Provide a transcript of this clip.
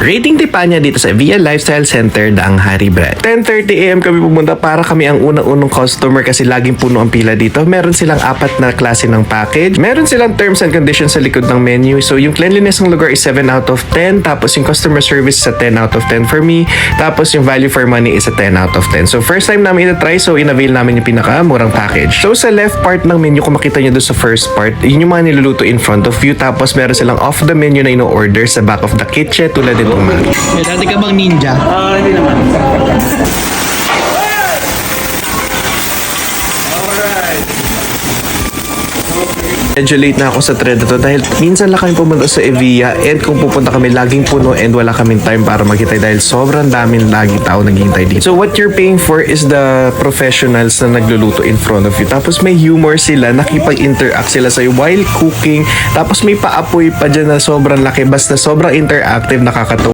Rating Tipanya dito sa Via Lifestyle Center, Daang Hari Brad. 10:30 AM kami pumunta para kami ang unang-unang customer kasi laging puno ang pila dito. Meron silang 4 na klase ng package. Meron silang terms and conditions sa likod ng menu. So yung cleanliness ng lugar is 7 out of 10. Tapos yung customer service is a 10 out of 10 for me. Tapos yung value for money is a 10 out of 10. So first time namin ina-try, so in-avail namin yung pinakamurang package. So sa left part ng menu, kung makita nyo doon sa first part, yun yung mga niluluto in front of you. Tapos meron silang off the menu na ino-order sa back of the kitchen tulad nito mga. Dati ka bang ninja? Hindi naman. Medyo late na ako sa thread na to dahil minsan lang kami pumunta sa Evia and kung pupunta kami laging puno and wala kaming time para maghintay dahil sobrang daming laging tao naghihintay dito. So what you're paying for is the professionals na nagluluto in front of you. Tapos may humor sila, nakipag-interact sila sa'yo while cooking. Tapos may paapoy pa dyan na sobrang laki. Basta sobrang interactive, nakakatawa.